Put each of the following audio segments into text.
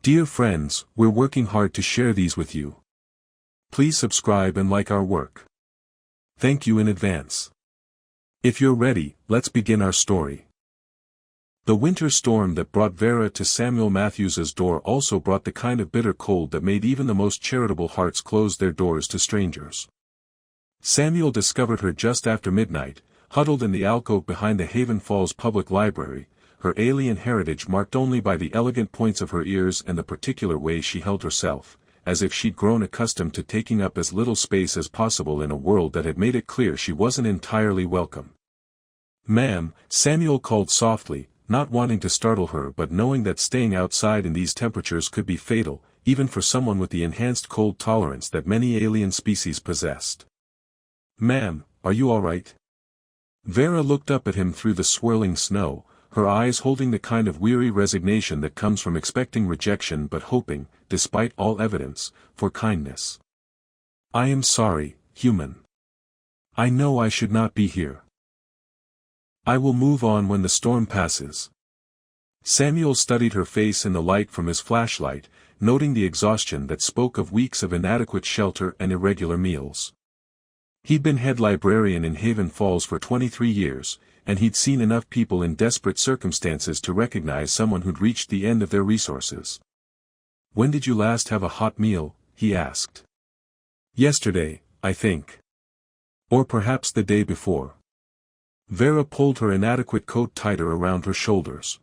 Dear friends, we're working hard to share these with you. Please subscribe and like our work. Thank you in advance. If you're ready, let's begin our story. The winter storm that brought Vera to Samuel Matthews's door also brought the kind of bitter cold that made even the most charitable hearts close their doors to strangers. Samuel discovered her just after midnight, huddled in the alcove behind the Haven Falls Public Library, her alien heritage marked only by the elegant points of her ears and the particular way she held herself, as if she'd grown accustomed to taking up as little space as possible in a world that had made it clear she wasn't entirely welcome. "Ma'am," Samuel called softly, not wanting to startle her but knowing that staying outside in these temperatures could be fatal, even for someone with the enhanced cold tolerance that many alien species possessed. "Ma'am, are you all right?" Vera looked up at him through the swirling snow, her eyes holding the kind of weary resignation that comes from expecting rejection but hoping, despite all evidence, for kindness. "I am sorry, human. I know I should not be here. I will move on when the storm passes." Samuel studied her face in the light from his flashlight, noting the exhaustion that spoke of weeks of inadequate shelter and irregular meals. He'd been head librarian in Haven Falls for 23 years, and he'd seen enough people in desperate circumstances to recognize someone who'd reached the end of their resources. "When did you last have a hot meal?" he asked. "Yesterday, I think. Or perhaps the day before." Vera pulled her inadequate coat tighter around her shoulders.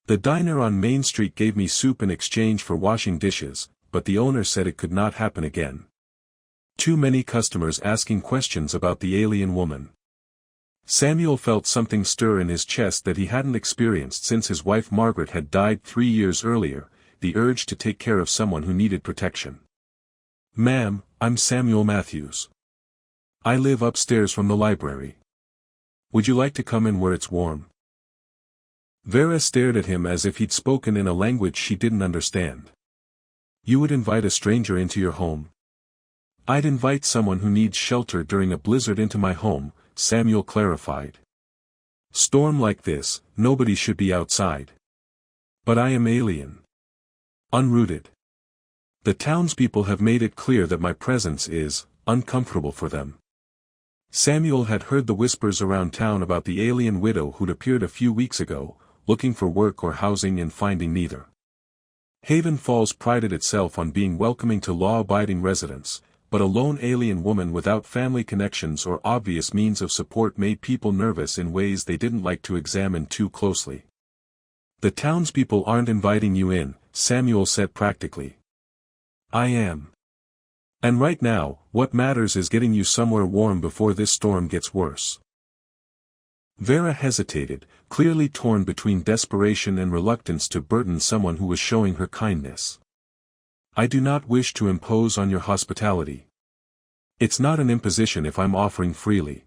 "The diner on Main Street gave me soup in exchange for washing dishes, but the owner said it could not happen again. Too many customers asking questions about the alien woman." Samuel felt something stir in his chest that he hadn't experienced since his wife Margaret had died 3 years earlier, the urge to take care of someone who needed protection. "Ma'am, I'm Samuel Matthews. I live upstairs from the library. Would you like to come in where it's warm?" Vera stared at him as if he'd spoken in a language she didn't understand. "You would invite a stranger into your home?" "I'd invite someone who needs shelter during a blizzard into my home," Samuel clarified. "Storm like this, nobody should be outside. But I am alien. Unrooted. The townspeople have made it clear that my presence is uncomfortable for them." Samuel had heard the whispers around town about the alien widow who'd appeared a few weeks ago, looking for work or housing and finding neither. Haven Falls prided itself on being welcoming to law-abiding residents, but a lone alien woman without family connections or obvious means of support made people nervous in ways they didn't like to examine too closely. "The townspeople aren't inviting you in," Samuel said practically. "I am. And right now, what matters is getting you somewhere warm before this storm gets worse." Vera hesitated, clearly torn between desperation and reluctance to burden someone who was showing her kindness. "I do not wish to impose on your hospitality. It's not an imposition if I'm offering freely."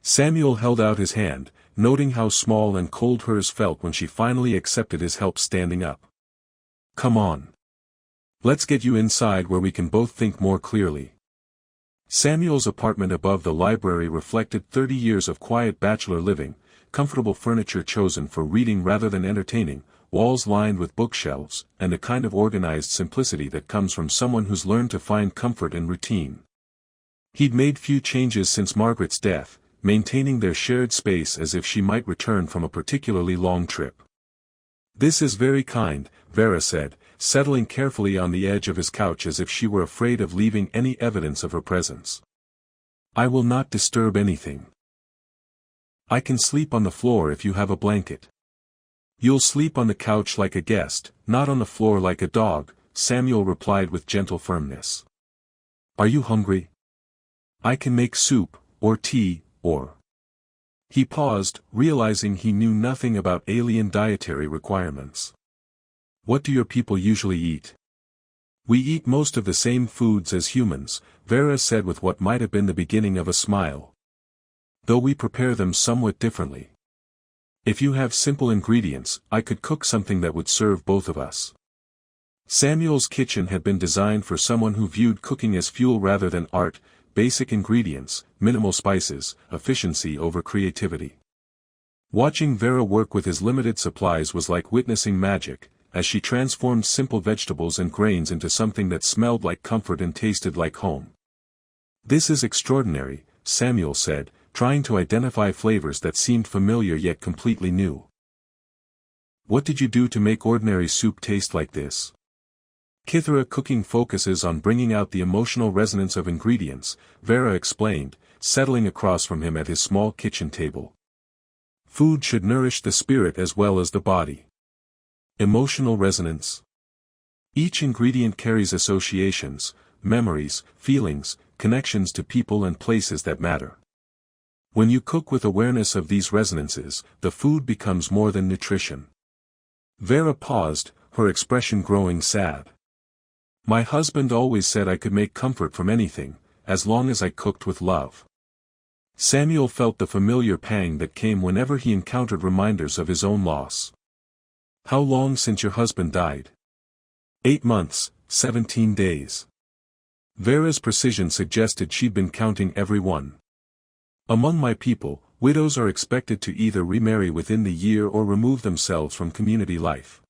Samuel held out his hand, noting how small and cold hers felt when she finally accepted his help standing up. "Come on. Let's get you inside where we can both think more clearly." Samuel's apartment above the library reflected 30 years of quiet bachelor living, comfortable furniture chosen for reading rather than entertaining, walls lined with bookshelves, and the kind of organized simplicity that comes from someone who's learned to find comfort in routine. He'd made few changes since Margaret's death, maintaining their shared space as if she might return from a particularly long trip. "This is very kind," Vera said, settling carefully on the edge of his couch as if she were afraid of leaving any evidence of her presence. "I will not disturb anything. I can sleep on the floor if you have a blanket." "You'll sleep on the couch like a guest, not on the floor like a dog," Samuel replied with gentle firmness. "Are you hungry? I can make soup, or tea, or—" He paused, realizing he knew nothing about alien dietary requirements. "What do your people usually eat?" "We eat most of the same foods as humans," Vera said with what might have been the beginning of a smile. "Though we prepare them somewhat differently. If you have simple ingredients, I could cook something that would serve both of us." Samuel's kitchen had been designed for someone who viewed cooking as fuel rather than art, basic ingredients, minimal spices, efficiency over creativity. Watching Vera work with his limited supplies was like witnessing magic, as she transformed simple vegetables and grains into something that smelled like comfort and tasted like home. "This is extraordinary," Samuel said, trying to identify flavors that seemed familiar yet completely new. "What did you do to make ordinary soup taste like this?" Kithara cooking focuses on bringing out the emotional resonance of ingredients, Vera explained, settling across from him at his small kitchen table. "Food should nourish the spirit as well as the body." Emotional resonance. Each ingredient carries associations, memories, feelings, connections to people and places that matter. When you cook with awareness of these resonances, the food becomes more than nutrition. Vera paused, her expression growing sad. "My husband always said I could make comfort from anything, as long as I cooked with love." Samuel felt the familiar pang that came whenever he encountered reminders of his own loss. "How long since your husband died?" 8 months, 17 days. Vera's precision suggested she'd been counting every one. "Among my people, widows are expected to either remarry within the year or remove themselves from community life.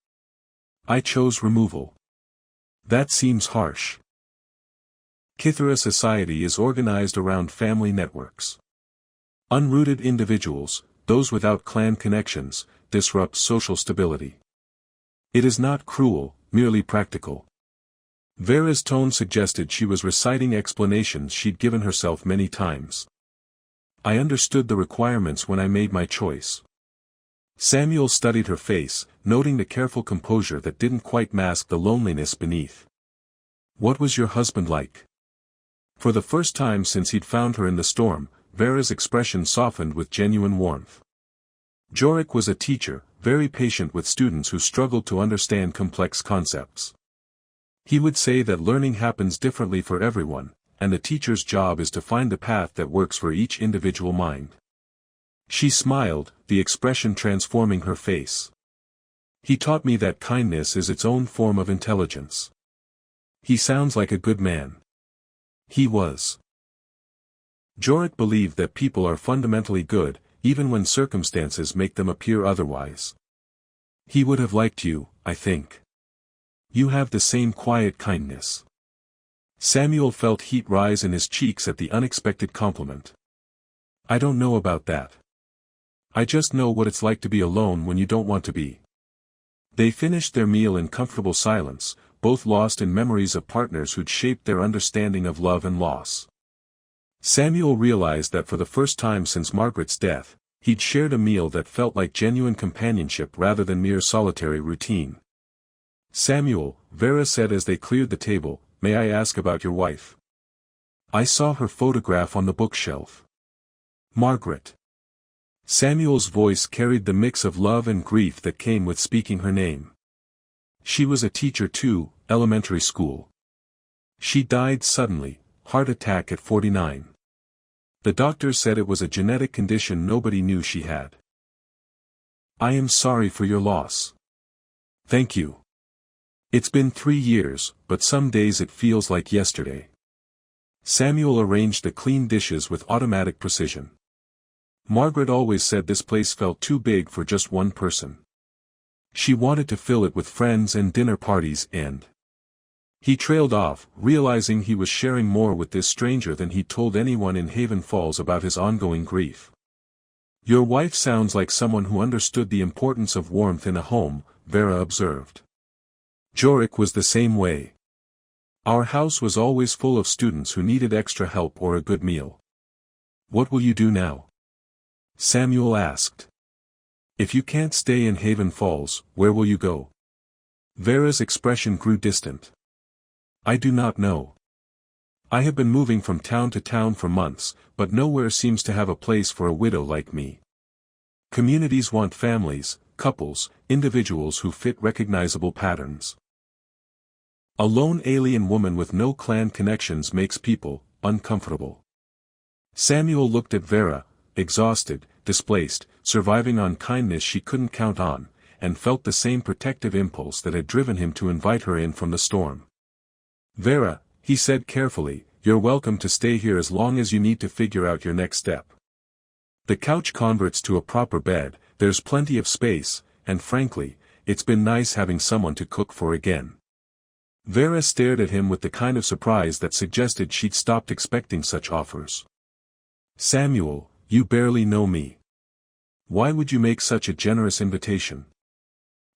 I chose removal." "That seems harsh." Kithara society is organized around family networks. Unrooted individuals, those without clan connections, disrupt social stability. It is not cruel, merely practical. Vera's tone suggested she was reciting explanations she'd given herself many times. "I understood the requirements when I made my choice." Samuel studied her face, noting the careful composure that didn't quite mask the loneliness beneath. "What was your husband like?" For the first time since he'd found her in the storm, Vera's expression softened with genuine warmth. Jorik was a teacher, very patient with students who struggled to understand complex concepts. He would say that learning happens differently for everyone, and the teacher's job is to find the path that works for each individual mind. She smiled, the expression transforming her face. "He taught me that kindness is its own form of intelligence." "He sounds like a good man." He was. Jorik believed that people are fundamentally good, even when circumstances make them appear otherwise. "He would have liked you, I think. You have the same quiet kindness." Samuel felt heat rise in his cheeks at the unexpected compliment. "I don't know about that. I just know what it's like to be alone when you don't want to be." They finished their meal in comfortable silence, both lost in memories of partners who'd shaped their understanding of love and loss. Samuel realized that for the first time since Margaret's death, he'd shared a meal that felt like genuine companionship rather than mere solitary routine. "Samuel," Vera said as they cleared the table, "may I ask about your wife? I saw her photograph on the bookshelf." "Margaret." Samuel's voice carried the mix of love and grief that came with speaking her name. "She was a teacher too, elementary school. She died suddenly, heart attack at 49. The doctors said it was a genetic condition nobody knew she had." "I am sorry for your loss." "Thank you. It's been 3 years, but some days it feels like yesterday." Samuel arranged the clean dishes with automatic precision. "Margaret always said this place felt too big for just one person. She wanted to fill it with friends and dinner parties and—" He trailed off, realizing he was sharing more with this stranger than he'd told anyone in Haven Falls about his ongoing grief. "Your wife sounds like someone who understood the importance of warmth in a home," Vera observed. Jorik was the same way. "Our house was always full of students who needed extra help or a good meal." "What will you do now?" Samuel asked. "If you can't stay in Haven Falls, where will you go?" Vera's expression grew distant. "I do not know. I have been moving from town to town for months, but nowhere seems to have a place for a widow like me. Communities want families, couples, individuals who fit recognizable patterns. A lone alien woman with no clan connections makes people uncomfortable." Samuel looked at Vera, exhausted, displaced, surviving on kindness she couldn't count on, and felt the same protective impulse that had driven him to invite her in from the storm. "Vera," he said carefully, "you're welcome to stay here as long as you need to figure out your next step. The couch converts to a proper bed, there's plenty of space, and frankly, it's been nice having someone to cook for again. Vera stared at him with the kind of surprise that suggested she'd stopped expecting such offers. Samuel, you barely know me. Why would you make such a generous invitation?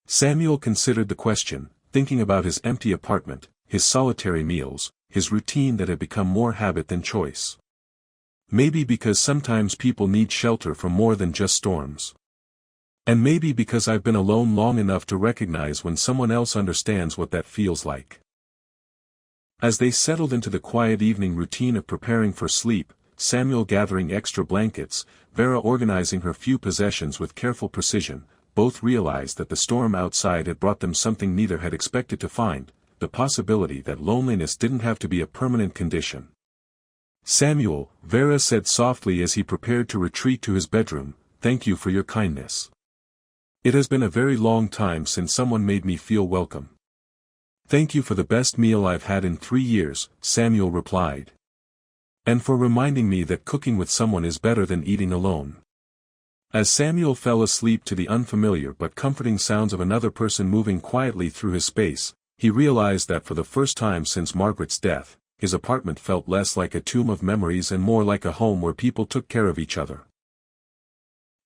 Samuel considered the question, thinking about his empty apartment, his solitary meals, his routine that had become more habit than choice. Maybe because sometimes people need shelter from more than just storms. And maybe because I've been alone long enough to recognize when someone else understands what that feels like. As they settled into the quiet evening routine of preparing for sleep, Samuel gathering extra blankets, Vera organizing her few possessions with careful precision, both realized that the storm outside had brought them something neither had expected to find, the possibility that loneliness didn't have to be a permanent condition. Samuel, Vera said softly as he prepared to retreat to his bedroom, thank you for your kindness. It has been a very long time since someone made me feel welcome. Thank you for the best meal I've had in 3 years, Samuel replied. And for reminding me that cooking with someone is better than eating alone. As Samuel fell asleep to the unfamiliar but comforting sounds of another person moving quietly through his space, he realized that for the first time since Margaret's death, his apartment felt less like a tomb of memories and more like a home where people took care of each other.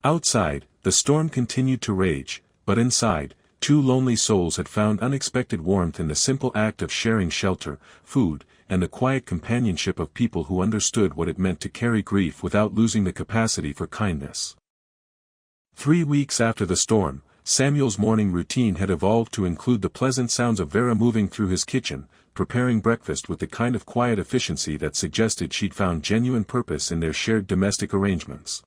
Outside, the storm continued to rage, but inside, 2 lonely souls had found unexpected warmth in the simple act of sharing shelter, food, and the quiet companionship of people who understood what it meant to carry grief without losing the capacity for kindness. 3 weeks after the storm, Samuel's morning routine had evolved to include the pleasant sounds of Vera moving through his kitchen, preparing breakfast with the kind of quiet efficiency that suggested she'd found genuine purpose in their shared domestic arrangements.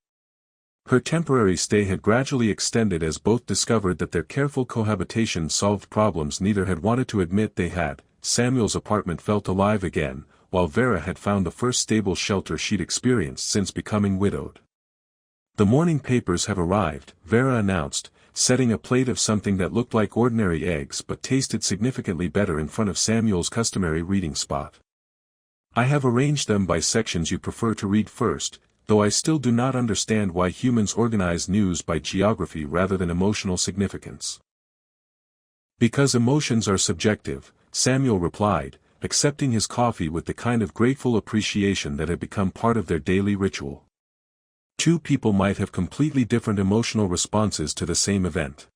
Her temporary stay had gradually extended as both discovered that their careful cohabitation solved problems neither had wanted to admit they had. Samuel's apartment felt alive again, while Vera had found the first stable shelter she'd experienced since becoming widowed. The morning papers have arrived, Vera announced, setting a plate of something that looked like ordinary eggs but tasted significantly better in front of Samuel's customary reading spot. I have arranged them by sections you prefer to read first, though I still do not understand why humans organize news by geography rather than emotional significance. Because emotions are subjective, Samuel replied, accepting his coffee with the kind of grateful appreciation that had become part of their daily ritual. 2 people might have completely different emotional responses to the same event.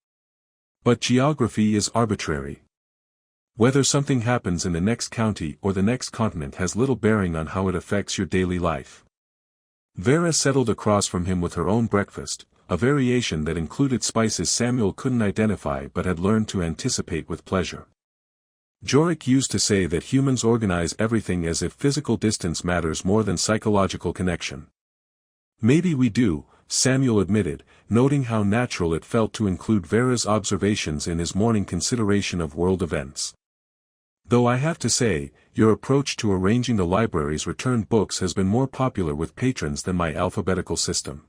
But geography is arbitrary. Whether something happens in the next county or the next continent has little bearing on how it affects your daily life. Vera settled across from him with her own breakfast, a variation that included spices Samuel couldn't identify but had learned to anticipate with pleasure. Jorik used to say that humans organize everything as if physical distance matters more than psychological connection. Maybe we do, Samuel admitted, noting how natural it felt to include Vera's observations in his morning consideration of world events. Though I have to say, your approach to arranging the library's returned books has been more popular with patrons than my alphabetical system.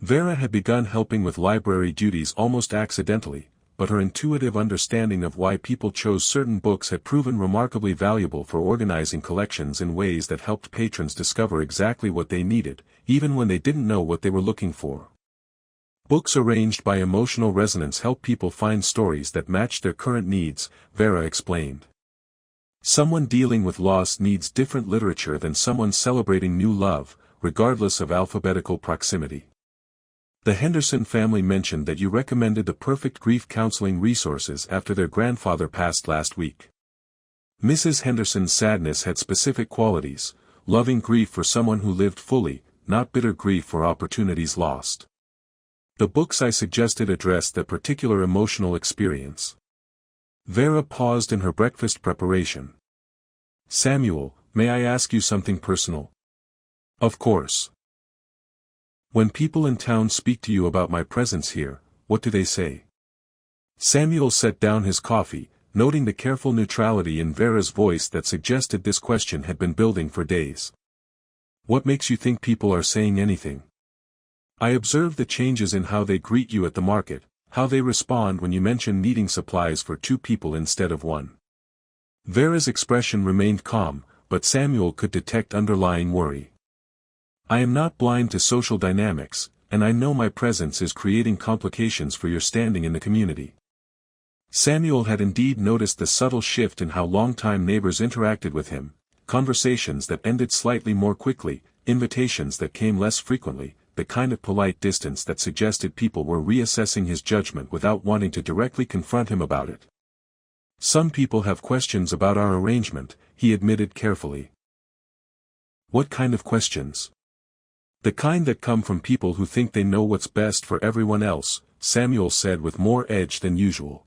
Vera had begun helping with library duties almost accidentally, but her intuitive understanding of why people chose certain books had proven remarkably valuable for organizing collections in ways that helped patrons discover exactly what they needed, even when they didn't know what they were looking for. Books arranged by emotional resonance help people find stories that match their current needs, Vera explained. Someone dealing with loss needs different literature than someone celebrating new love, regardless of alphabetical proximity. The Henderson family mentioned that you recommended the perfect grief counseling resources after their grandfather passed last week. Mrs. Henderson's sadness had specific qualities, loving grief for someone who lived fully, not bitter grief for opportunities lost. The books I suggested addressed that particular emotional experience. Vera paused in her breakfast preparation. Samuel, may I ask you something personal? Of course. When people in town speak to you about my presence here, what do they say? Samuel set down his coffee, noting the careful neutrality in Vera's voice that suggested this question had been building for days. What makes you think people are saying anything? I observe the changes in how they greet you at the market, how they respond when you mention needing supplies for 2 people instead of 1. Vera's expression remained calm, but Samuel could detect underlying worry. I am not blind to social dynamics, and I know my presence is creating complications for your standing in the community. Samuel had indeed noticed the subtle shift in how long-time neighbors interacted with him, conversations that ended slightly more quickly, invitations that came less frequently, the kind of polite distance that suggested people were reassessing his judgment without wanting to directly confront him about it. Some people have questions about our arrangement, he admitted carefully. What kind of questions? The kind that come from people who think they know what's best for everyone else, Samuel said with more edge than usual.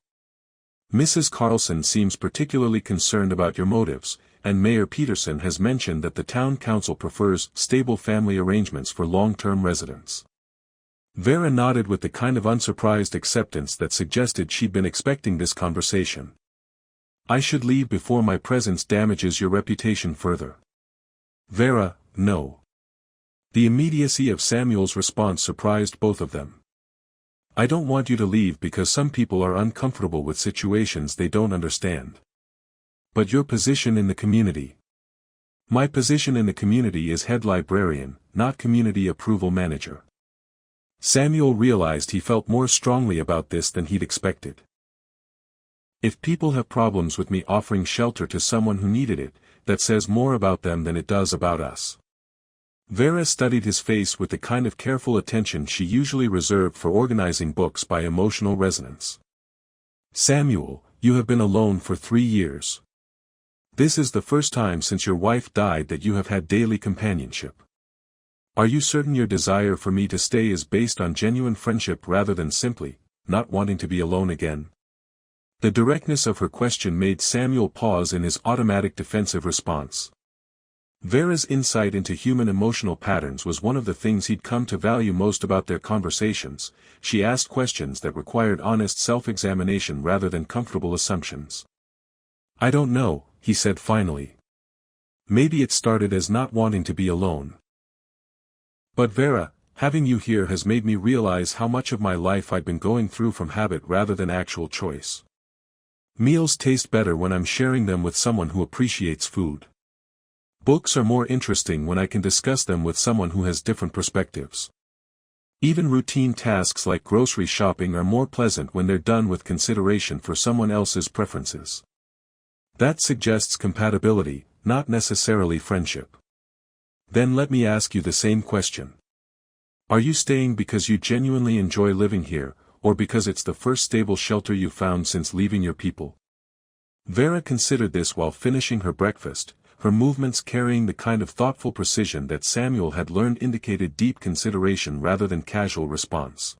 Mrs. Carlson seems particularly concerned about your motives, and Mayor Peterson has mentioned that the town council prefers stable family arrangements for long-term residents. Vera nodded with the kind of unsurprised acceptance that suggested she'd been expecting this conversation. I should leave before my presence damages your reputation further. Vera, no. The immediacy of Samuel's response surprised both of them. I don't want you to leave because some people are uncomfortable with situations they don't understand. But your position in the community. My position in the community is head librarian, not community approval manager. Samuel realized he felt more strongly about this than he'd expected. If people have problems with me offering shelter to someone who needed it, that says more about them than it does about us. Vera studied his face with the kind of careful attention she usually reserved for organizing books by emotional resonance. Samuel, you have been alone for 3 years. This is the first time since your wife died that you have had daily companionship. Are you certain your desire for me to stay is based on genuine friendship rather than simply, not wanting to be alone again? The directness of her question made Samuel pause in his automatic defensive response. Vera's insight into human emotional patterns was one of the things he'd come to value most about their conversations. She asked questions that required honest self-examination rather than comfortable assumptions. I don't know, he said finally. Maybe it started as not wanting to be alone. But Vera, having you here has made me realize how much of my life I've been going through from habit rather than actual choice. Meals taste better when I'm sharing them with someone who appreciates food. Books are more interesting when I can discuss them with someone who has different perspectives. Even routine tasks like grocery shopping are more pleasant when they're done with consideration for someone else's preferences. That suggests compatibility, not necessarily friendship. Then let me ask you the same question. Are you staying because you genuinely enjoy living here, or because it's the first stable shelter you've found since leaving your people? Vera considered this while finishing her breakfast, her movements carrying the kind of thoughtful precision that Samuel had learned indicated deep consideration rather than casual response.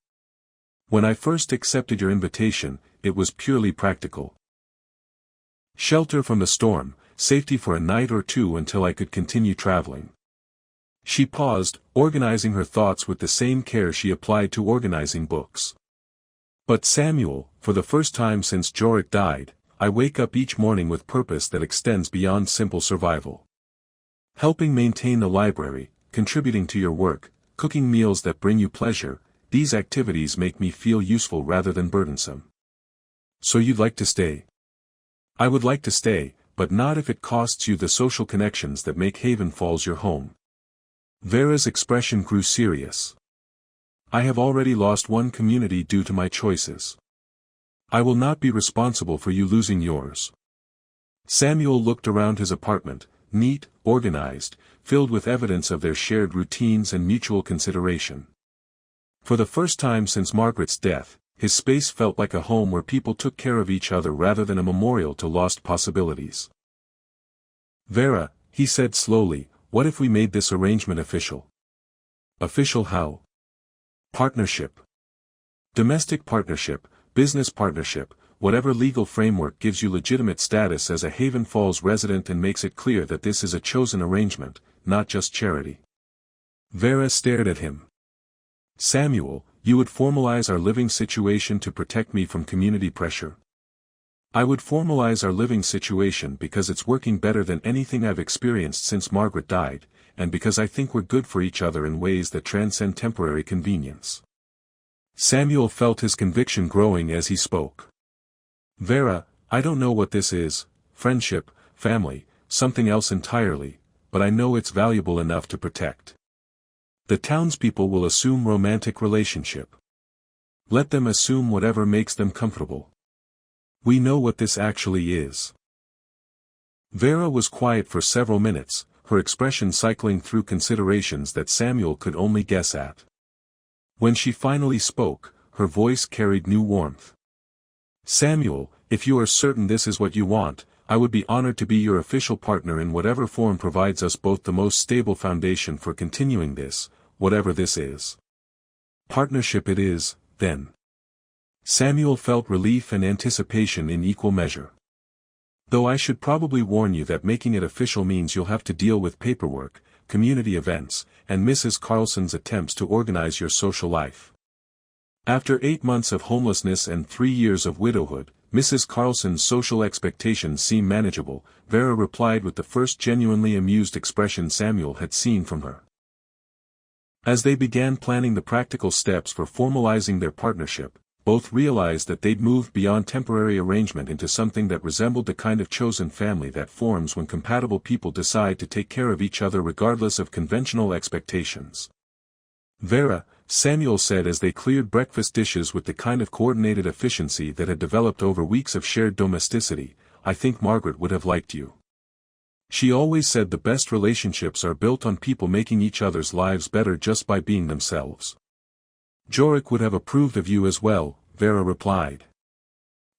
When I first accepted your invitation, it was purely practical. Shelter from the storm, safety for a night or two until I could continue traveling. She paused, organizing her thoughts with the same care she applied to organizing books. But Samuel, for the first time since Jorik died, I wake up each morning with purpose that extends beyond simple survival. Helping maintain the library, contributing to your work, cooking meals that bring you pleasure, these activities make me feel useful rather than burdensome. So you'd like to stay? I would like to stay, but not if it costs you the social connections that make Haven Falls your home. Vera's expression grew serious. I have already lost one community due to my choices. I will not be responsible for you losing yours. Samuel looked around his apartment, neat, organized, filled with evidence of their shared routines and mutual consideration. For the first time since Margaret's death, his space felt like a home where people took care of each other rather than a memorial to lost possibilities. Vera, he said slowly, what if we made this arrangement official? Official how? Partnership. Domestic partnership, business partnership, whatever legal framework gives you legitimate status as a Haven Falls resident and makes it clear that this is a chosen arrangement, not just charity. Vera stared at him. Samuel, you would formalize our living situation to protect me from community pressure? I would formalize our living situation because it's working better than anything I've experienced since Margaret died, and because I think we're good for each other in ways that transcend temporary convenience. Samuel felt his conviction growing as he spoke. Vera, I don't know what this is, friendship, family, something else entirely, but I know it's valuable enough to protect. The townspeople will assume romantic relationship. Let them assume whatever makes them comfortable. We know what this actually is. Vera was quiet for several minutes, her expression cycling through considerations that Samuel could only guess at. When she finally spoke, her voice carried new warmth. Samuel, if you are certain this is what you want, I would be honored to be your official partner in whatever form provides us both the most stable foundation for continuing this, whatever this is. Partnership it is, then. Samuel felt relief and anticipation in equal measure. Though I should probably warn you that making it official means you'll have to deal with paperwork, community events, and Mrs. Carlson's attempts to organize your social life. After 8 months of homelessness and 3 years of widowhood, Mrs. Carlson's social expectations seem manageable, Vera replied with the first genuinely amused expression Samuel had seen from her. As they began planning the practical steps for formalizing their partnership, both realized that they'd moved beyond temporary arrangement into something that resembled the kind of chosen family that forms when compatible people decide to take care of each other regardless of conventional expectations. Vera, Samuel said as they cleared breakfast dishes with the kind of coordinated efficiency that had developed over weeks of shared domesticity, I think Margaret would have liked you. She always said the best relationships are built on people making each other's lives better just by being themselves. Jorik would have approved of you as well, Vera replied.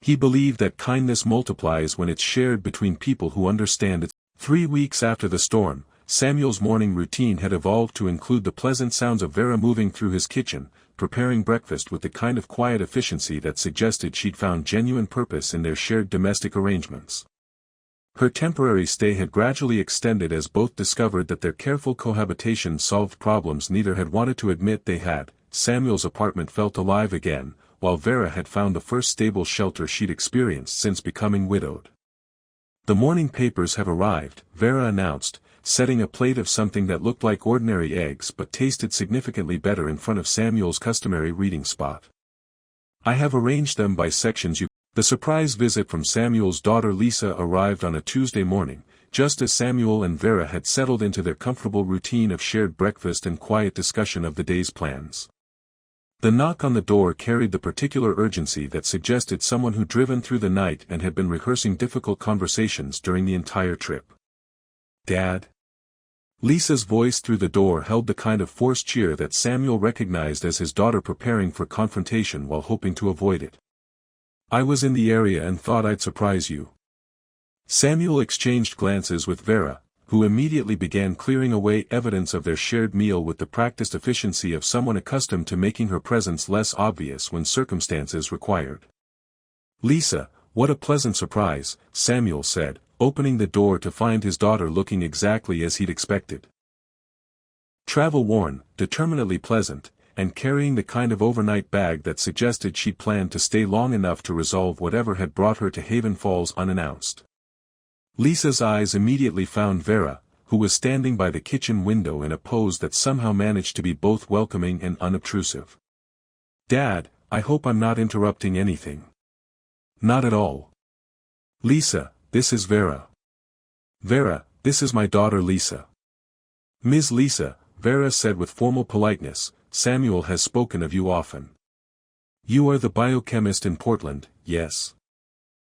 He believed that kindness multiplies when it's shared between people who understand it. 3 weeks after the storm, Samuel's morning routine had evolved to include the pleasant sounds of Vera moving through his kitchen, preparing breakfast with the kind of quiet efficiency that suggested she'd found genuine purpose in their shared domestic arrangements. Her temporary stay had gradually extended as both discovered that their careful cohabitation solved problems neither had wanted to admit they had. Samuel's apartment felt alive again, while Vera had found the first stable shelter she'd experienced since becoming widowed. The morning papers have arrived, Vera announced, setting a plate of something that looked like ordinary eggs but tasted significantly better in front of Samuel's customary reading spot. I have arranged them by sections. The surprise visit from Samuel's daughter Lisa arrived on a Tuesday morning, just as Samuel and Vera had settled into their comfortable routine of shared breakfast and quiet discussion of the day's plans. The knock on the door carried the particular urgency that suggested someone who'd driven through the night and had been rehearsing difficult conversations during the entire trip. "Dad?" Lisa's voice through the door held the kind of forced cheer that Samuel recognized as his daughter preparing for confrontation while hoping to avoid it. "I was in the area and thought I'd surprise you." Samuel exchanged glances with Vera, who immediately began clearing away evidence of their shared meal with the practiced efficiency of someone accustomed to making her presence less obvious when circumstances required. "Lisa, what a pleasant surprise," Samuel said, opening the door to find his daughter looking exactly as he'd expected. Travel-worn, determinedly pleasant, and carrying the kind of overnight bag that suggested she'd planned to stay long enough to resolve whatever had brought her to Haven Falls unannounced. Lisa's eyes immediately found Vera, who was standing by the kitchen window in a pose that somehow managed to be both welcoming and unobtrusive. "Dad, I hope I'm not interrupting anything." "Not at all. Lisa, this is Vera." "Vera, this is my daughter Lisa." "Ms. Lisa," Vera said with formal politeness, "Samuel has spoken of you often. You are the biochemist in Portland, yes?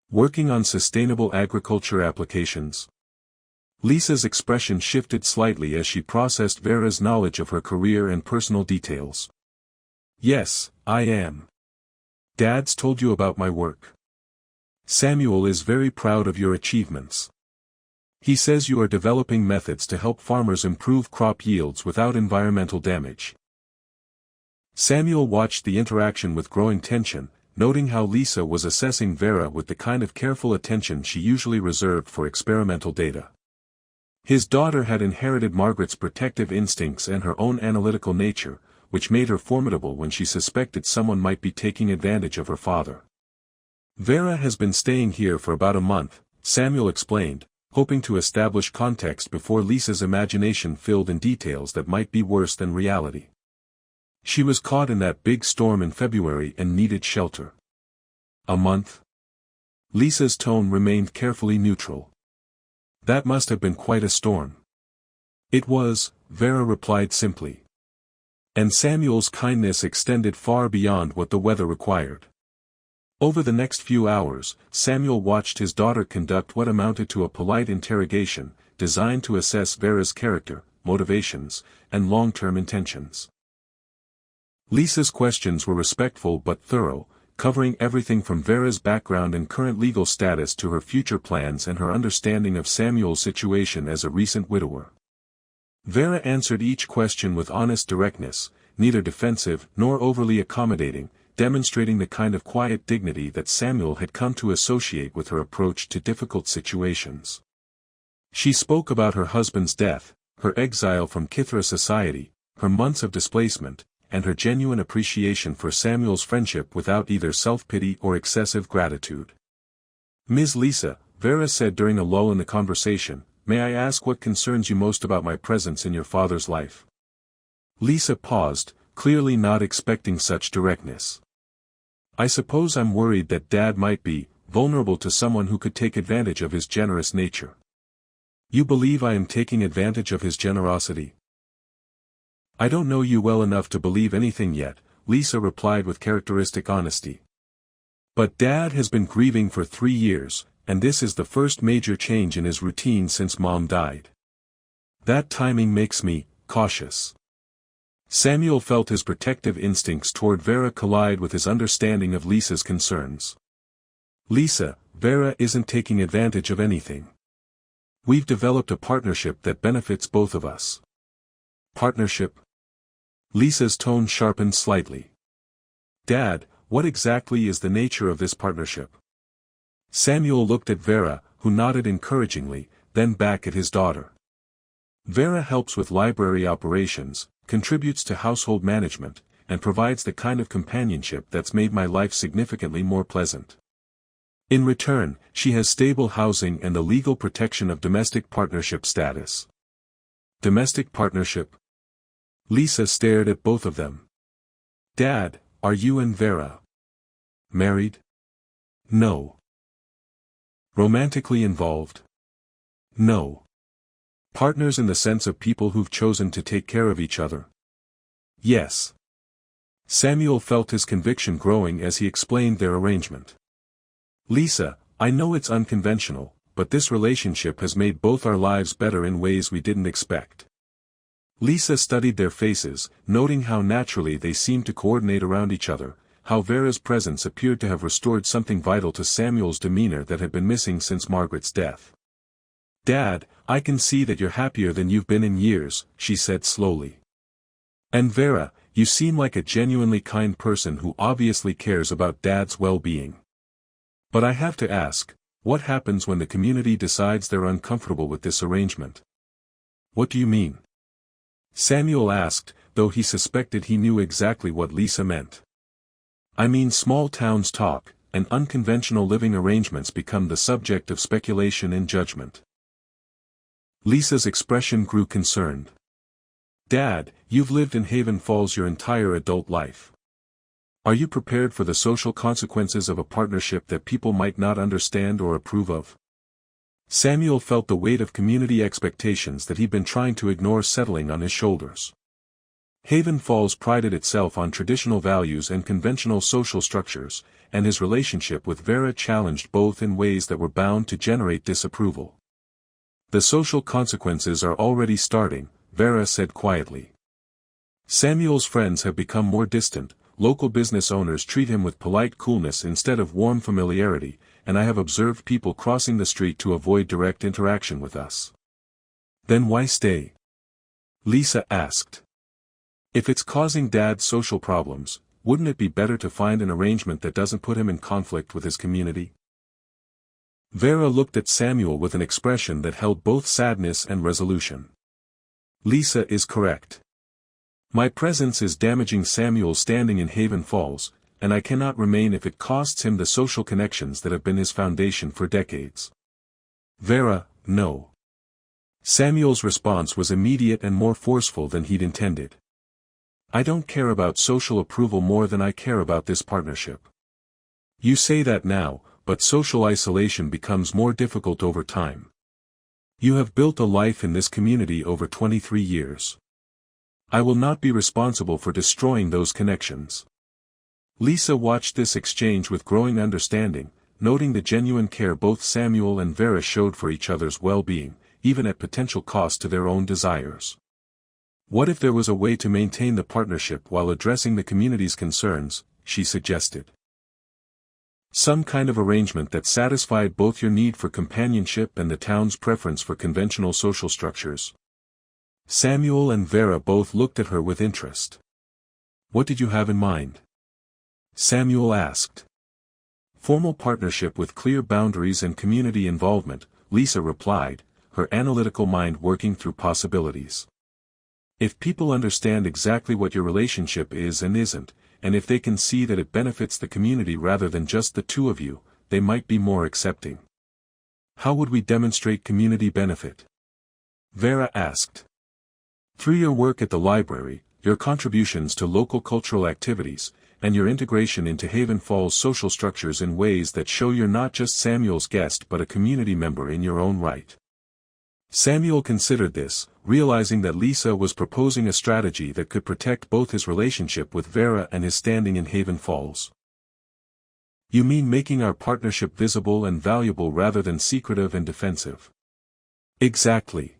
Working on sustainable agriculture applications?" Lisa's expression shifted slightly as she processed Vera's knowledge of her career and personal details. "Yes, I am. Dad's told you about my work. Samuel is very proud of your achievements. He says you are developing methods to help farmers improve crop yields without environmental damage." Samuel watched the interaction with growing tension, noting how Lisa was assessing Vera with the kind of careful attention she usually reserved for experimental data. His daughter had inherited Margaret's protective instincts and her own analytical nature, which made her formidable when she suspected someone might be taking advantage of her father. "Vera has been staying here for about a month," Samuel explained, hoping to establish context before Lisa's imagination filled in details that might be worse than reality. "She was caught in that big storm in February and needed shelter." "A month?" Lisa's tone remained carefully neutral. "That must have been quite a storm." "It was," Vera replied simply. And Samuel's kindness extended far beyond what the weather required. Over the next few hours, Samuel watched his daughter conduct what amounted to a polite interrogation, designed to assess Vera's character, motivations, and long-term intentions. Lisa's questions were respectful but thorough, covering everything from Vera's background and current legal status to her future plans and her understanding of Samuel's situation as a recent widower. Vera answered each question with honest directness, neither defensive nor overly accommodating, demonstrating the kind of quiet dignity that Samuel had come to associate with her approach to difficult situations. She spoke about her husband's death, her exile from Kithra society, her months of displacement, and her genuine appreciation for Samuel's friendship without either self-pity or excessive gratitude. "Ms. Lisa," Vera said during a lull in the conversation, "may I ask what concerns you most about my presence in your father's life?" Lisa paused, clearly not expecting such directness. "I suppose I'm worried that Dad might be vulnerable to someone who could take advantage of his generous nature." "You believe I am taking advantage of his generosity?" "I don't know you well enough to believe anything yet," Lisa replied with characteristic honesty. "But Dad has been grieving for 3 years, and this is the first major change in his routine since Mom died. That timing makes me cautious." Samuel felt his protective instincts toward Vera collide with his understanding of Lisa's concerns. "Lisa, Vera isn't taking advantage of anything. We've developed a partnership that benefits both of us." "Partnership?" Lisa's tone sharpened slightly. "Dad, what exactly is the nature of this partnership?" Samuel looked at Vera, who nodded encouragingly, then back at his daughter. "Vera helps with library operations, contributes to household management, and provides the kind of companionship that's made my life significantly more pleasant. In return, she has stable housing and the legal protection of domestic partnership status." "Domestic partnership?" Lisa stared at both of them. "Dad, are you and Vera married?" "No." "Romantically involved?" "No." "Partners in the sense of people who've chosen to take care of each other?" "Yes." Samuel felt his conviction growing as he explained their arrangement. "Lisa, I know it's unconventional, but this relationship has made both our lives better in ways we didn't expect." Lisa studied their faces, noting how naturally they seemed to coordinate around each other, how Vera's presence appeared to have restored something vital to Samuel's demeanor that had been missing since Margaret's death. "Dad, I can see that you're happier than you've been in years," she said slowly. "And Vera, you seem like a genuinely kind person who obviously cares about Dad's well-being. But I have to ask, what happens when the community decides they're uncomfortable with this arrangement?" "What do you mean?" Samuel asked, though he suspected he knew exactly what Lisa meant. "I mean small towns talk, and unconventional living arrangements become the subject of speculation and judgment." Lisa's expression grew concerned. "Dad, you've lived in Haven Falls your entire adult life. Are you prepared for the social consequences of a partnership that people might not understand or approve of?" Samuel felt the weight of community expectations that he'd been trying to ignore settling on his shoulders. Haven Falls prided itself on traditional values and conventional social structures, and his relationship with Vera challenged both in ways that were bound to generate disapproval. "The social consequences are already starting," Vera said quietly. "Samuel's friends have become more distant, local business owners treat him with polite coolness instead of warm familiarity, and I have observed people crossing the street to avoid direct interaction with us." "Then why stay?" Lisa asked. "If it's causing Dad social problems, wouldn't it be better to find an arrangement that doesn't put him in conflict with his community?" Vera looked at Samuel with an expression that held both sadness and resolution. "Lisa is correct. My presence is damaging Samuel's standing in Haven Falls, and I cannot remain if it costs him the social connections that have been his foundation for decades." "Vera, no." Samuel's response was immediate and more forceful than he'd intended. "I don't care about social approval more than I care about this partnership. You say that now, but social isolation becomes more difficult over time. You have built a life in this community over 23 years. I will not be responsible for destroying those connections. Lisa watched this exchange with growing understanding, noting the genuine care both Samuel and Vera showed for each other's well-being, even at potential cost to their own desires. What if there was a way to maintain the partnership while addressing the community's concerns, she suggested. Some kind of arrangement that satisfied both your need for companionship and the town's preference for conventional social structures. Samuel and Vera both looked at her with interest. What did you have in mind? Samuel asked. Formal partnership with clear boundaries and community involvement, Lisa replied, her analytical mind working through possibilities. If people understand exactly what your relationship is and isn't, and if they can see that it benefits the community rather than just the two of you, they might be more accepting. How would we demonstrate community benefit? Vera asked. Through your work at the library, your contributions to local cultural activities, and your integration into Haven Falls social structures in ways that show you're not just Samuel's guest but a community member in your own right. Samuel considered this, realizing that Lisa was proposing a strategy that could protect both his relationship with Vera and his standing in Haven Falls. You mean making our partnership visible and valuable rather than secretive and defensive? Exactly.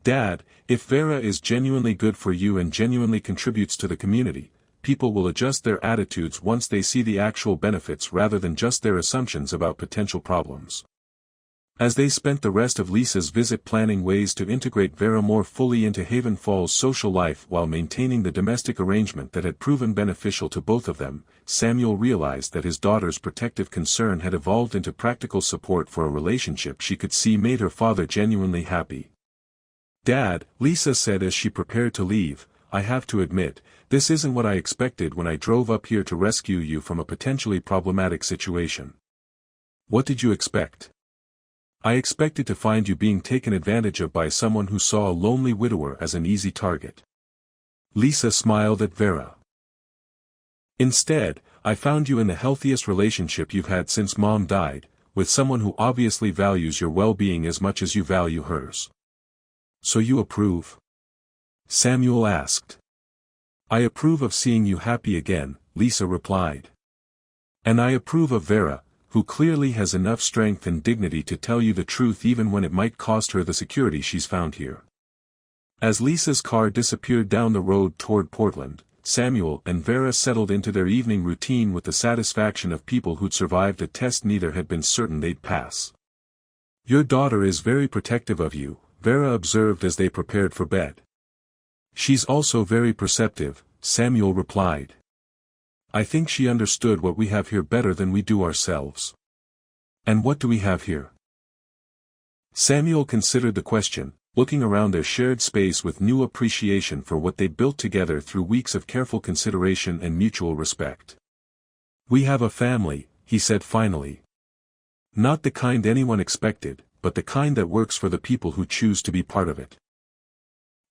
Dad, if Vera is genuinely good for you and genuinely contributes to the community, people will adjust their attitudes once they see the actual benefits rather than just their assumptions about potential problems. As they spent the rest of Lisa's visit planning ways to integrate Vera more fully into Haven Falls' social life while maintaining the domestic arrangement that had proven beneficial to both of them, Samuel realized that his daughter's protective concern had evolved into practical support for a relationship she could see made her father genuinely happy. Dad, Lisa said as she prepared to leave, I have to admit, this isn't what I expected when I drove up here to rescue you from a potentially problematic situation. What did you expect? I expected to find you being taken advantage of by someone who saw a lonely widower as an easy target. Lisa smiled at Vera. Instead, I found you in the healthiest relationship you've had since Mom died, with someone who obviously values your well-being as much as you value hers. So you approve? Samuel asked. I approve of seeing you happy again, Lisa replied. And I approve of Vera, who clearly has enough strength and dignity to tell you the truth even when it might cost her the security she's found here. As Lisa's car disappeared down the road toward Portland, Samuel and Vera settled into their evening routine with the satisfaction of people who'd survived a test neither had been certain they'd pass. Your daughter is very protective of you, Vera observed as they prepared for bed. She's also very perceptive, Samuel replied. I think she understood what we have here better than we do ourselves. And what do we have here? Samuel considered the question, looking around their shared space with new appreciation for what they'd built together through weeks of careful consideration and mutual respect. We have a family, he said finally. Not the kind anyone expected, but the kind that works for the people who choose to be part of it.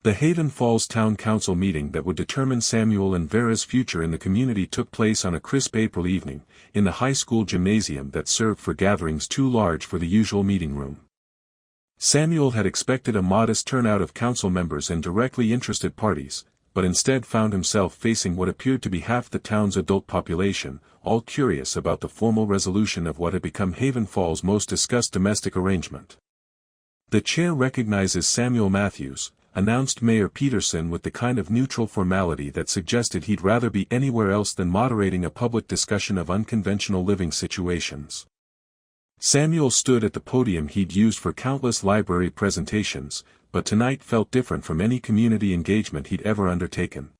The Haven Falls Town Council meeting that would determine Samuel and Vera's future in the community took place on a crisp April evening, in the high school gymnasium that served for gatherings too large for the usual meeting room. Samuel had expected a modest turnout of council members and directly interested parties, but instead found himself facing what appeared to be half the town's adult population, all curious about the formal resolution of what had become Haven Falls' most discussed domestic arrangement. The chair recognizes Samuel Matthews, announced Mayor Peterson with the kind of neutral formality that suggested he'd rather be anywhere else than moderating a public discussion of unconventional living situations. Samuel stood at the podium he'd used for countless library presentations, but tonight felt different from any community engagement he'd ever undertaken.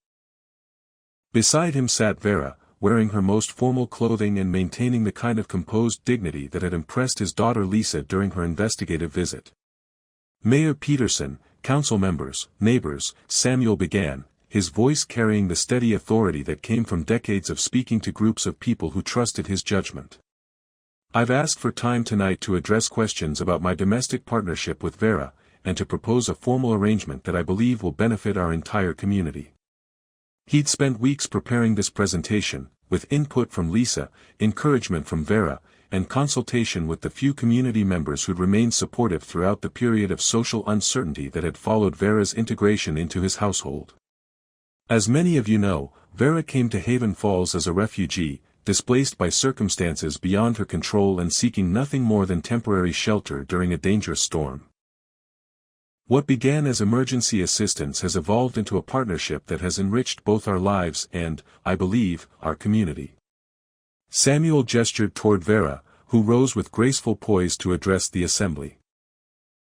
Beside him sat Vera, wearing her most formal clothing and maintaining the kind of composed dignity that had impressed his daughter Lisa during her investigative visit. Mayor Peterson, council members, neighbors, Samuel began, his voice carrying the steady authority that came from decades of speaking to groups of people who trusted his judgment. I've asked for time tonight to address questions about my domestic partnership with Vera, and to propose a formal arrangement that I believe will benefit our entire community. He'd spent weeks preparing this presentation, with input from Lisa, encouragement from Vera, and consultation with the few community members who'd remained supportive throughout the period of social uncertainty that had followed Vera's integration into his household. As many of you know, Vera came to Haven Falls as a refugee, displaced by circumstances beyond her control and seeking nothing more than temporary shelter during a dangerous storm. What began as emergency assistance has evolved into a partnership that has enriched both our lives and, I believe, our community. Samuel gestured toward Vera, who rose with graceful poise to address the assembly.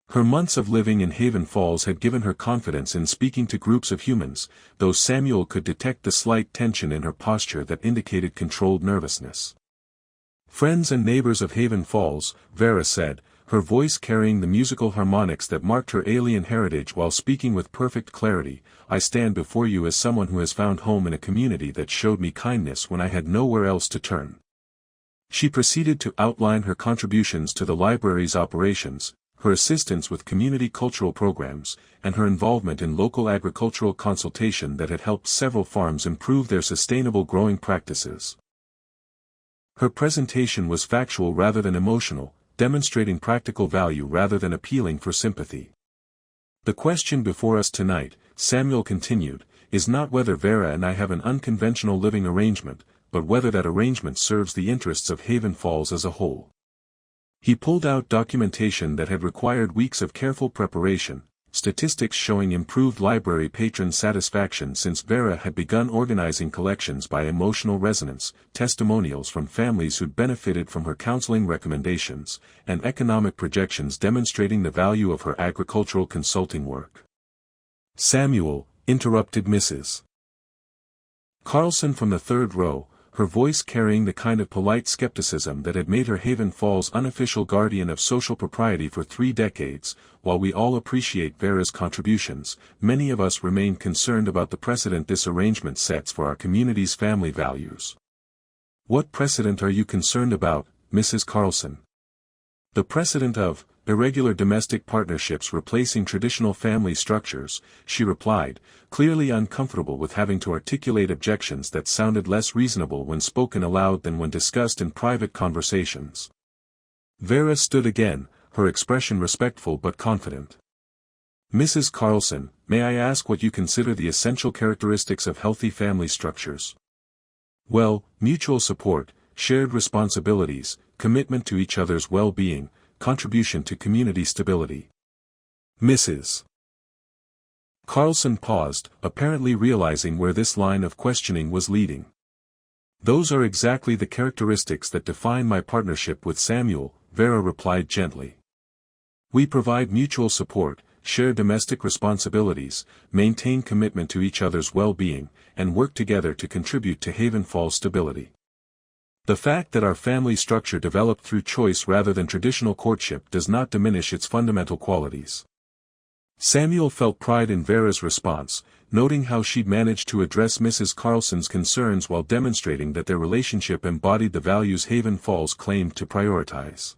Her months of living in Haven Falls had given her confidence in speaking to groups of humans, though Samuel could detect the slight tension in her posture that indicated controlled nervousness. "Friends and neighbors of Haven Falls," Vera said, her voice carrying the musical harmonics that marked her alien heritage while speaking with perfect clarity, "I stand before you as someone who has found home in a community that showed me kindness when I had nowhere else to turn." She proceeded to outline her contributions to the library's operations, her assistance with community cultural programs, and her involvement in local agricultural consultation that had helped several farms improve their sustainable growing practices. Her presentation was factual rather than emotional, demonstrating practical value rather than appealing for sympathy. "The question before us tonight," Samuel continued, "is not whether Vera and I have an unconventional living arrangement, but whether that arrangement serves the interests of Haven Falls as a whole." He pulled out documentation that had required weeks of careful preparation, statistics showing improved library patron satisfaction since Vera had begun organizing collections by emotional resonance, testimonials from families who'd benefited from her counseling recommendations, and economic projections demonstrating the value of her agricultural consulting work. "Samuel," interrupted Mrs. Carlson from the third row, her voice carrying the kind of polite skepticism that had made her Haven Falls unofficial guardian of social propriety for 3 decades. "While we all appreciate Vera's contributions, many of us remain concerned about the precedent this arrangement sets for our community's family values." "What precedent are you concerned about, Mrs. Carlson?" "The precedent of irregular domestic partnerships replacing traditional family structures," she replied, clearly uncomfortable with having to articulate objections that sounded less reasonable when spoken aloud than when discussed in private conversations. Vera stood again, her expression respectful but confident. "Mrs. Carlson, may I ask what you consider the essential characteristics of healthy family structures?" "Well, mutual support, shared responsibilities, commitment to each other's well-being, contribution to community stability." Mrs. Carlson paused, apparently realizing where this line of questioning was leading. "Those are exactly the characteristics that define my partnership with Samuel," Vera replied gently. "We provide mutual support, share domestic responsibilities, maintain commitment to each other's well-being, and work together to contribute to Haven Falls stability. The fact that our family structure developed through choice rather than traditional courtship does not diminish its fundamental qualities." Samuel felt pride in Vera's response, noting how she'd managed to address Mrs. Carlson's concerns while demonstrating that their relationship embodied the values Haven Falls claimed to prioritize.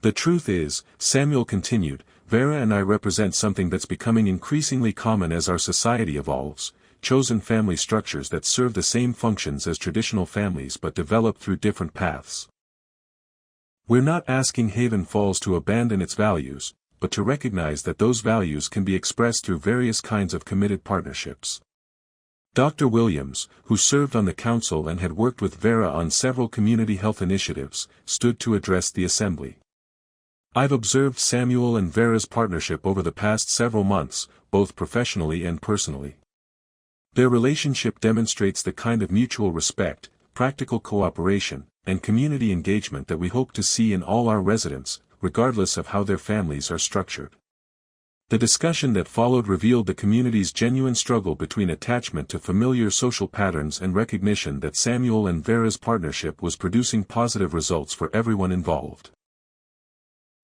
"The truth is," Samuel continued, "Vera and I represent something that's becoming increasingly common as our society evolves: chosen family structures that serve the same functions as traditional families but develop through different paths. We're not asking Haven Falls to abandon its values, but to recognize that those values can be expressed through various kinds of committed partnerships." Dr. Williams, who served on the council and had worked with Vera on several community health initiatives, stood to address the assembly. "I've observed Samuel and Vera's partnership over the past several months, both professionally and personally. Their relationship demonstrates the kind of mutual respect, practical cooperation, and community engagement that we hope to see in all our residents, regardless of how their families are structured." The discussion that followed revealed the community's genuine struggle between attachment to familiar social patterns and recognition that Samuel and Vera's partnership was producing positive results for everyone involved.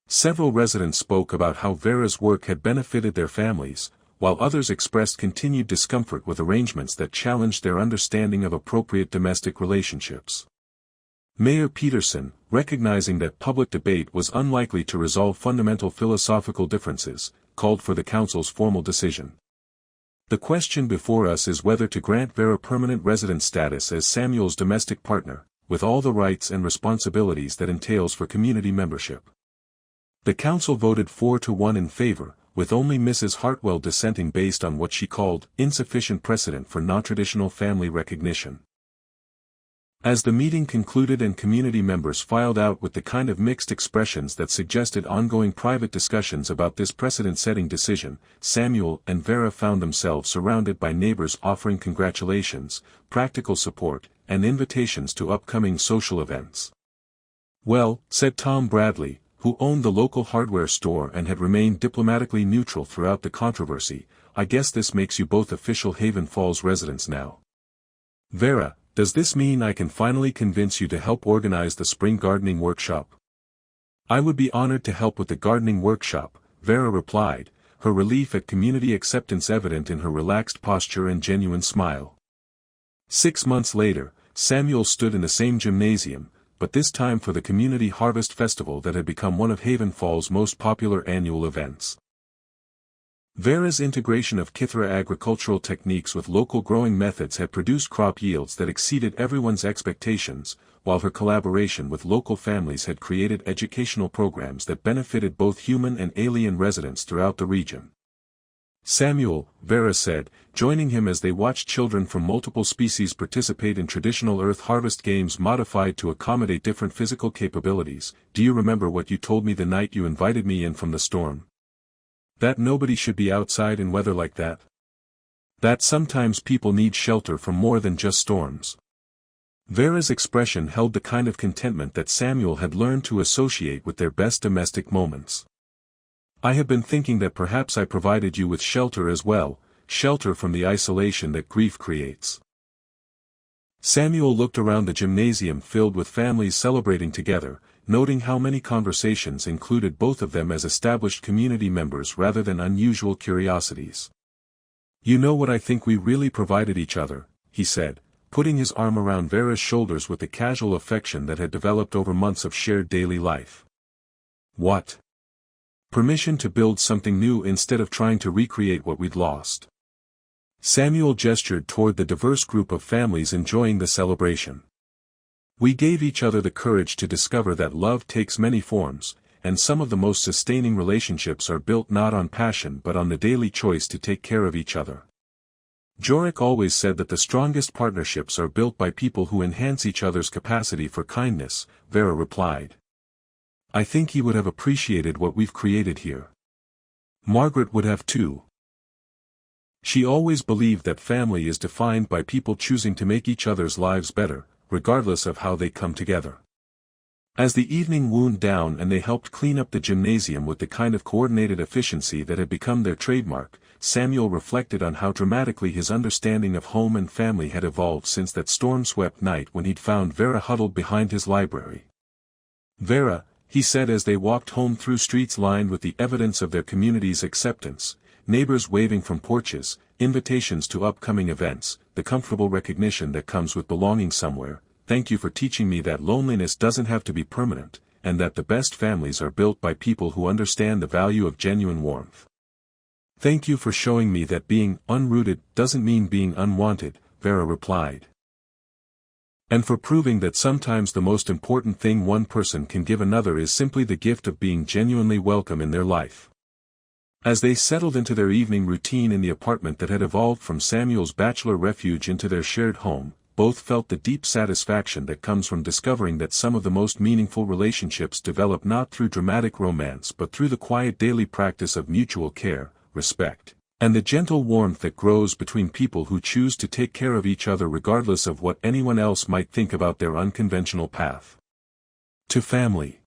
Several residents spoke about how Vera's work had benefited their families, while others expressed continued discomfort with arrangements that challenged their understanding of appropriate domestic relationships. Mayor Peterson, recognizing that public debate was unlikely to resolve fundamental philosophical differences, called for the council's formal decision. "The question before us is whether to grant Vera permanent resident status as Samuel's domestic partner, with all the rights and responsibilities that entails for community membership." The council voted 4-1 in favor, with only Mrs. Hartwell dissenting based on what she called insufficient precedent for non-traditional family recognition. As the meeting concluded and community members filed out with the kind of mixed expressions that suggested ongoing private discussions about this precedent-setting decision, Samuel and Vera found themselves surrounded by neighbors offering congratulations, practical support, and invitations to upcoming social events. "Well," said Tom Bradley, who owned the local hardware store and had remained diplomatically neutral throughout the controversy, "I guess this makes you both official Haven Falls residents now." "Vera, does this mean I can finally convince you to help organize the spring gardening workshop?" "I would be honored to help with the gardening workshop," Vera replied, her relief at community acceptance evident in her relaxed posture and genuine smile. 6 months later, Samuel stood in the same gymnasium, but this time for the Community Harvest Festival that had become one of Haven Falls' most popular annual events. Vera's integration of Kithra agricultural techniques with local growing methods had produced crop yields that exceeded everyone's expectations, while her collaboration with local families had created educational programs that benefited both human and alien residents throughout the region. "Samuel," Vera said, joining him as they watched children from multiple species participate in traditional Earth harvest games modified to accommodate different physical capabilities, "do you remember what you told me the night you invited me in from the storm? That nobody should be outside in weather like that? That sometimes people need shelter from more than just storms." Vera's expression held the kind of contentment that Samuel had learned to associate with their best domestic moments. "I have been thinking that perhaps I provided you with shelter as well, shelter from the isolation that grief creates." Samuel looked around the gymnasium filled with families celebrating together, noting how many conversations included both of them as established community members rather than unusual curiosities. "You know what I think we really provided each other," he said, putting his arm around Vera's shoulders with the casual affection that had developed over months of shared daily life. "What?" "Permission to build something new instead of trying to recreate what we'd lost." Samuel gestured toward the diverse group of families enjoying the celebration. "We gave each other the courage to discover that love takes many forms, and some of the most sustaining relationships are built not on passion but on the daily choice to take care of each other. Jorick always said that the strongest partnerships are built by people who enhance each other's capacity for kindness," Vera replied. "I think he would have appreciated what we've created here. Margaret would have too. She always believed that family is defined by people choosing to make each other's lives better, regardless of how they come together." As the evening wound down and they helped clean up the gymnasium with the kind of coordinated efficiency that had become their trademark, Samuel reflected on how dramatically his understanding of home and family had evolved since that storm-swept night when he'd found Vera huddled behind his library. "Vera," he said as they walked home through streets lined with the evidence of their community's acceptance, neighbors waving from porches, invitations to upcoming events, the comfortable recognition that comes with belonging somewhere, "thank you for teaching me that loneliness doesn't have to be permanent, and that the best families are built by people who understand the value of genuine warmth. Thank you for showing me that being unrooted doesn't mean being unwanted," Vera replied. "And for proving that sometimes the most important thing one person can give another is simply the gift of being genuinely welcome in their life." As they settled into their evening routine in the apartment that had evolved from Samuel's bachelor refuge into their shared home, both felt the deep satisfaction that comes from discovering that some of the most meaningful relationships develop not through dramatic romance but through the quiet daily practice of mutual care, respect, and the gentle warmth that grows between people who choose to take care of each other regardless of what anyone else might think about their unconventional path. To family.